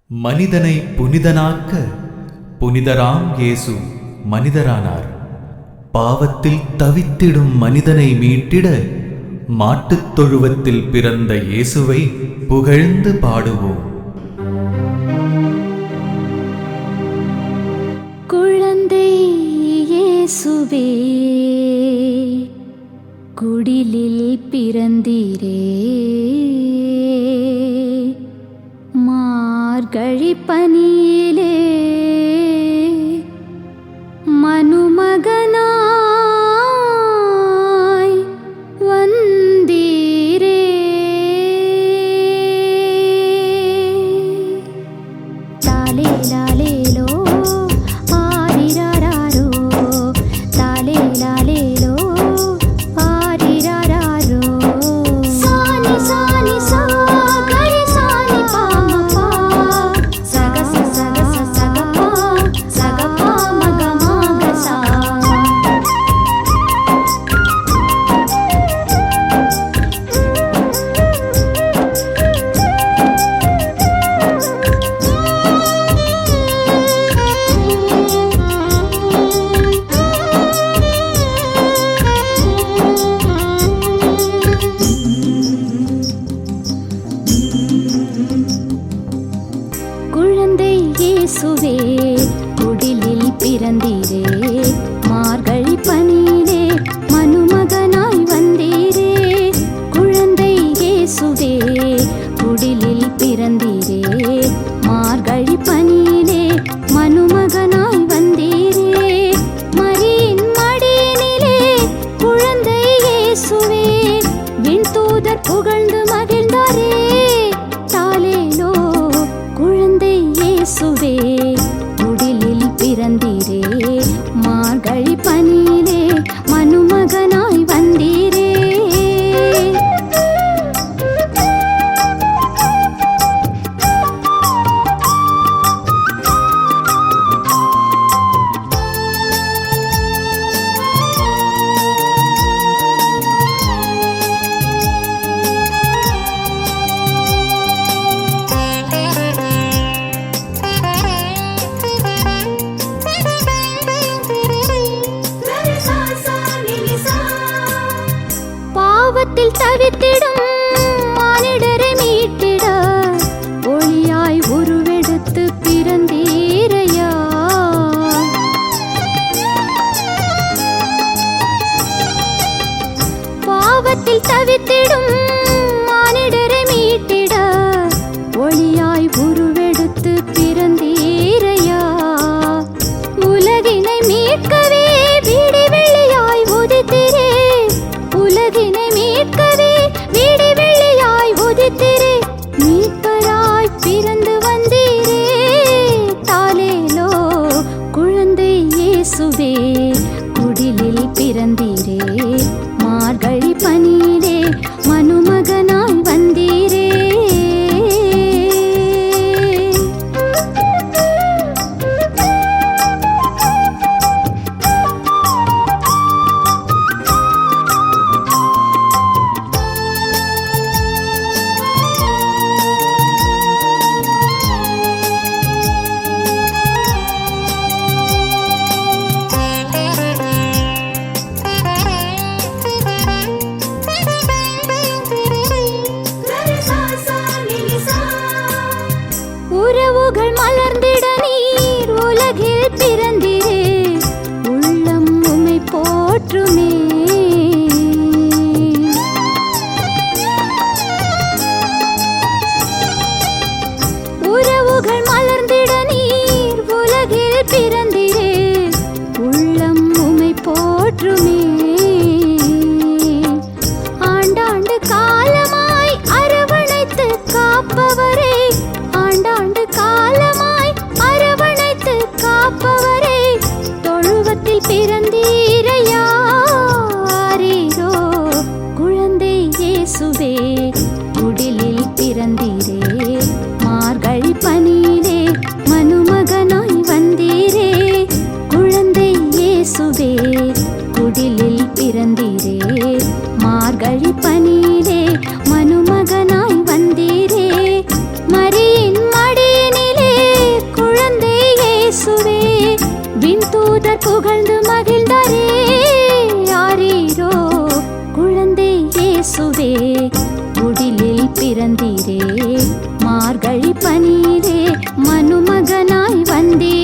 மனிதனை புனிதனாக்க புனிதராம் இயேசு மனிதரானார். பாவத்தில் தவித்திடும் மனிதனை மீட்டிட மாட்டுத் தொழுவத்தில் பிறந்த இயேசுவை புகழ்ந்து பாடுவோம். குழந்தை இயேசுவே, குடிலில் பிறந்தீரே, மார்கழி பனியிலே மனுமகனாய் வந்தீரே. லாலே லாலேலோ ஆரிராரோ, லாலே லாலேலோ ஆரிராரோ. சானி சானி சா கரி சானி பாமபா, சகச சகச சகபா சகபா மகமகசா. குழந்தை இயேசுவே, குடிலில் பிறந்தீரே, மார்கழி பனியிலே மனுமகனாய் வந்தீரே. குழந்தை இயேசுவே, குடிலில் பிறந்தீரே, மார்கழி பனியிலே மனுமகனாய் வந்தீரே. மரியின் மடியினிலே குழந்தை இயேசுவே, விண்தூதர் புகழ்ந்து மகிழ்ந்தாரே. தாலேலோ குழந்தை இயேசுவே, குடிலில் பிறந்தீரே, மார்கழி பனியிலே மனுமகனாய் வந்தீரே. பாவத்தில் தவித்திடும் மானிடரை மீட்டிட ஒளியாய் உருவெடுத்து பிறந்தீரையா. பாவத்தில் தவித்திடும் மானிடரை மீட்டிட ஒளியாய் உருவெடுத்து பிறந்தீரையா. உலகினை மீட்கவே வீடு வெள்ளியாய் உதித்திரே, உலகினை மீட்கவே வீடு வெள்ளியாய் உதித்திரே. மீட்பராய் பிறந்து வந்தீரே. தாலேலோ குழந்தை இயேசுவே, குடிலில் பிறந்தீரே, மார்கழி பனியிலே மனுமகனாய் வந்தீரே. உறவுகள் மலர்ந்திட நீர் உலகில் பிறந்தீரே, உள்ளம் உம்மை போற்றுமே. உறவுகள் மலர்ந்திட நீர் உலகில் பிறந்தீரே, உள்ளம் உம்மை போற்றுமே. ஆண்டாண்டு காலமாய் அரவணைத்து காப்பவரே, ஆண்டாண்டு காலமாய் அரவணைத்து காப்பவரே, தொழுவத்தில் பிறந்தீரையா. ஆரீரோ குழந்தை இயேசுவே, குடிலில் பிறந்தீரே, மார்கழி பனியிலே புகழ்ந்து மகிழ்ந்தாரே. ஆரீரோ குழந்தை இயேசுவே, குடிலில் பிறந்தீரே, மார்கழி பனியிலே மனுமகனாய் வந்தீரே.